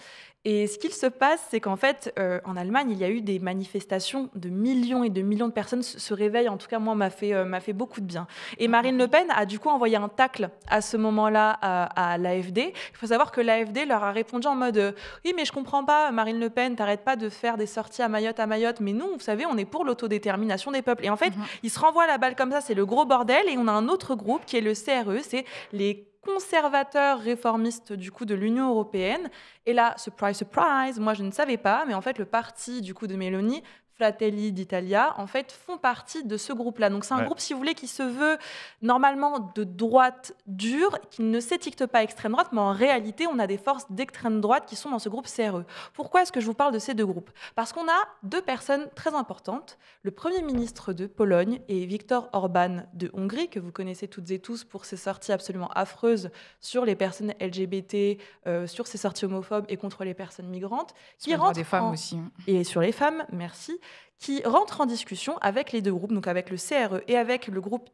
Et ce qu'il se passe, c'est qu'en fait, en Allemagne, il y a eu des manifestations de millions et de millions de personnes se réveillent. En tout cas, moi, m'a fait beaucoup de bien. Et Marine Le Pen a du coup envoyé un tacle à ce moment-là à l'AfD. Il faut savoir que l'AfD leur a répondu en mode oui, mais je comprends pas, Marine Le Pen, t'arrêtes pas de faire des sorties à Mayotte, mais nous, vous savez, on est pour l'autodétermination des peuples. Et en fait, ils se renvoient la balle comme ça, c'est le gros bordel. Et on a un autre groupe qui est le CRE, c'est les conservateurs réformistes du coup de l'Union européenne. Et là, surprise, surprise, moi je ne savais pas, mais en fait le parti du coup de Meloni, Fratelli d'Italia, en fait, font partie de ce groupe-là. Donc c'est un groupe, si vous voulez, qui se veut normalement de droite dure, qui ne s'étiquette pas extrême droite, mais en réalité, on a des forces d'extrême droite qui sont dans ce groupe CRE. Pourquoi est-ce que je vous parle de ces deux groupes? Parce qu'on a deux personnes très importantes. Le Premier ministre de Pologne et Viktor Orban de Hongrie, que vous connaissez toutes et tous pour ses sorties absolument affreuses sur les personnes LGBT, sur ses sorties homophobes et contre les personnes migrantes. Sur les droits des femmes aussi. Et sur les femmes, merci. Qui rentre en discussion avec les deux groupes, donc avec le CRE et avec le groupe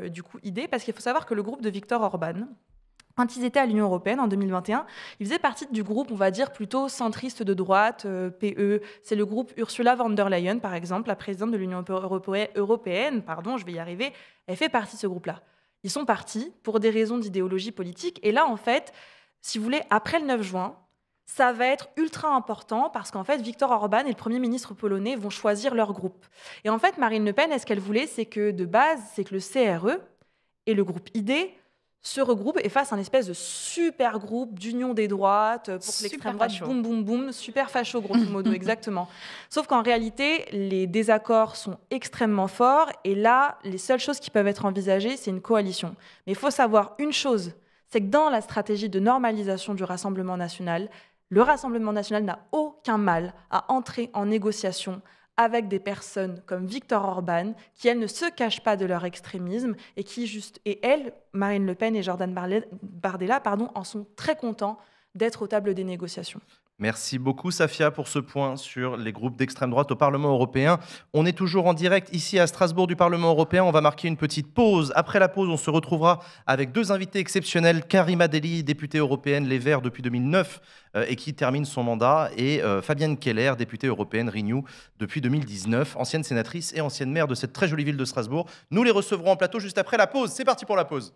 du coup ID, parce qu'il faut savoir que le groupe de Viktor Orban, quand ils étaient à l'Union européenne en 2021, ils faisaient partie du groupe, on va dire, plutôt centriste de droite, PE. C'est le groupe Ursula von der Leyen, par exemple, la présidente de l'Union européenne, je vais y arriver, elle fait partie de ce groupe-là. Ils sont partis pour des raisons d'idéologie politique. Et là, en fait, si vous voulez, après le 9 juin, ça va être ultra important parce qu'en fait, Viktor Orban et le Premier ministre polonais vont choisir leur groupe. Et en fait, Marine Le Pen, ce qu'elle voulait, c'est que de base, c'est que le CRE et le groupe ID se regroupent et fassent un espèce de super groupe d'union des droites pour que l'extrême droite, boum, boum, boum, super facho, grosso modo, exactement. Sauf qu'en réalité, les désaccords sont extrêmement forts et là, les seules choses qui peuvent être envisagées, c'est une coalition. Mais il faut savoir une chose, c'est que dans la stratégie de normalisation du Rassemblement national, le Rassemblement national n'a aucun mal à entrer en négociation avec des personnes comme Viktor Orban, qui, elles, ne se cachent pas de leur extrémisme et elles, Marine Le Pen et Jordan Bardella, en sont très contents d'être aux tables des négociations. Merci beaucoup, Safia, pour ce point sur les groupes d'extrême droite au Parlement européen. On est toujours en direct ici à Strasbourg du Parlement européen. On va marquer une petite pause. Après la pause, on se retrouvera avec deux invités exceptionnels. Karima Delli, députée européenne Les Verts depuis 2009 et qui termine son mandat. Et Fabienne Keller, députée européenne Renew depuis 2019, ancienne sénatrice et ancienne maire de cette très jolie ville de Strasbourg. Nous les recevrons en plateau juste après la pause. C'est parti pour la pause.